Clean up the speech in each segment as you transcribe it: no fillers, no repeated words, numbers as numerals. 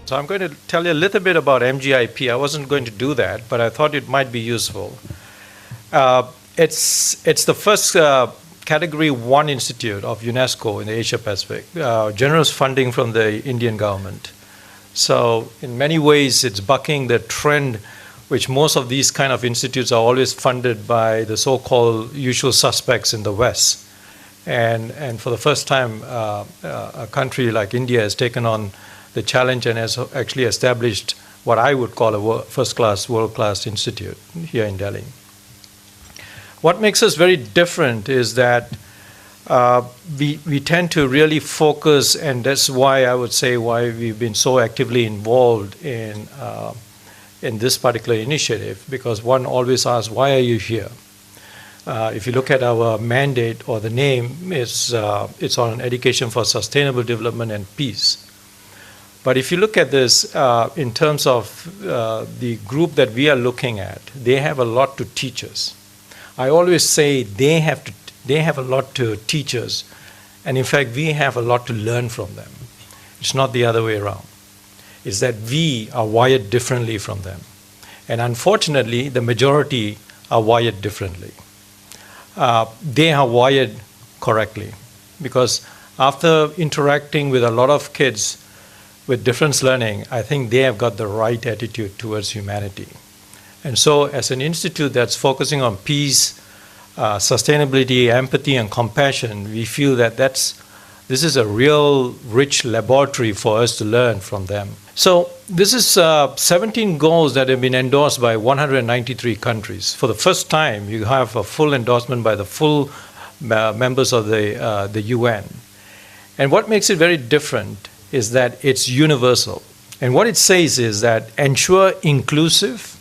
So I'm going to tell you a little bit about MGIP. I wasn't going to do that, but I thought it might be useful. It's the first Category 1 institute of UNESCO in the Asia Pacific, generous funding from the Indian government. So in many ways, it's bucking the trend which most of these kind of institutes are always funded by the so-called usual suspects in the West. And for the first time, a country like India has taken on the challenge and has actually established what I would call a first-class, world-class institute here in Delhi. What makes us very different is that we tend to really focus, and that's why I would say why we've been so actively involved in this particular initiative, because one always asks, why are you here? If you look at our mandate or the name, it's on education for sustainable development and peace. But if you look at this in terms of the group that we are looking at, they have a lot to teach us. I always say they have a lot to teach us, and in fact, we have a lot to learn from them. It's not the other way around. It's that we are wired differently from them. And unfortunately, the majority are wired differently. They are wired correctly, because after interacting with a lot of kids with difference learning, I think they have got the right attitude towards humanity. And so as an institute that's focusing on peace, sustainability, empathy, and compassion, we feel that this is a real rich laboratory for us to learn from them. So this is 17 goals that have been endorsed by 193 countries. For the first time, you have a full endorsement by the full members of the UN. And what makes it very different is that it's universal. And what it says is that ensure inclusive,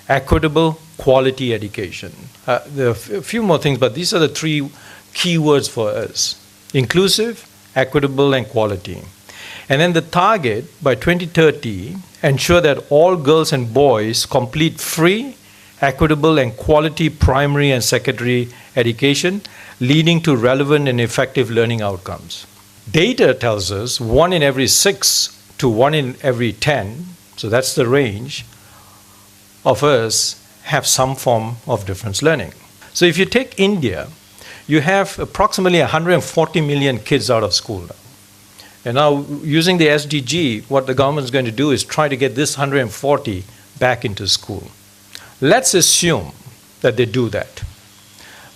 equitable, quality education. There are a few more things, but these are the three key words for us: inclusive, equitable, and quality. And then the target by 2030, ensure that all girls and boys complete free, equitable, and quality primary and secondary education, leading to relevant and effective learning outcomes. Data tells us 1 in every 6 to 1 in every 10, so that's the range, of us have some form of difference learning. So if you take India, you have approximately 140 million kids out of school now. And now, using the SDG, what the government is going to do is try to get this 140 back into school. Let's assume that they do that.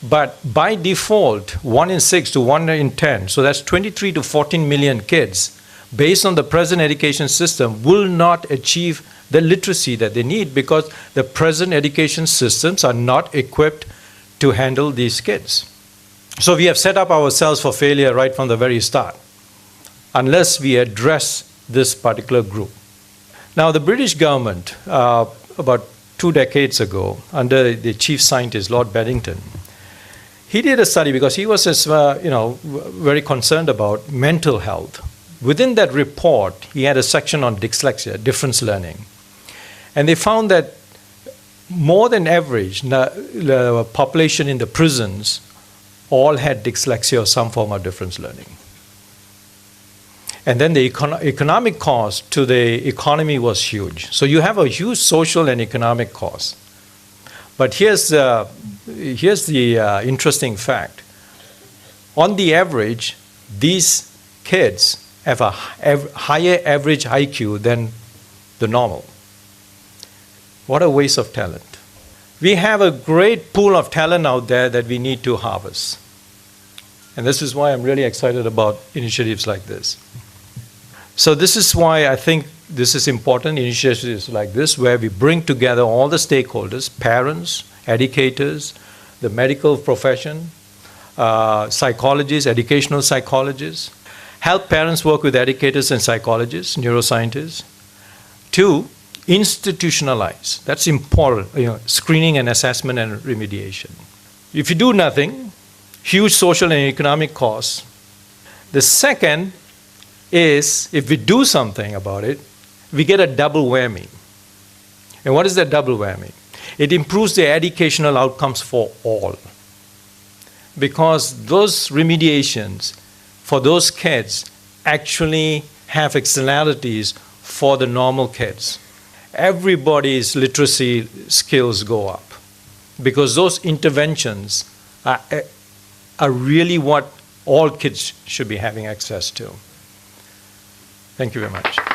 But by default, 1 in 6 to 1 in 10, so that's 23 to 14 million kids, based on the present education system, will not achieve the literacy that they need, because the present education systems are not equipped to handle these kids. So we have set up ourselves for failure right from the very start, unless we address this particular group. Now, the British government, about 2 decades ago, under the chief scientist, Lord Beddington, he did a study because he was very concerned about mental health. Within that report, he had a section on dyslexia, difference learning. And they found that more than average, the population in the prisons all had dyslexia or some form of difference learning. And then the economic cost to the economy was huge. So you have a huge social and economic cost. But here's the interesting fact. On the average, these kids have a higher average IQ than the normal. What a waste of talent. We have a great pool of talent out there that we need to harvest. And this is why I'm really excited about initiatives like this. So this is why I think this is important, initiatives like this, where we bring together all the stakeholders, parents, educators, the medical profession, psychologists, educational psychologists, help parents work with educators and psychologists, neuroscientists. 2, institutionalize. That's important, screening and assessment and remediation. If you do nothing, huge social and economic costs. The second is, if we do something about it, we get a double whammy. And what is that double whammy? It improves the educational outcomes for all. Because those remediations for those kids actually have externalities for the normal kids, everybody's literacy skills go up, because those interventions are really what all kids should be having access to. Thank you very much.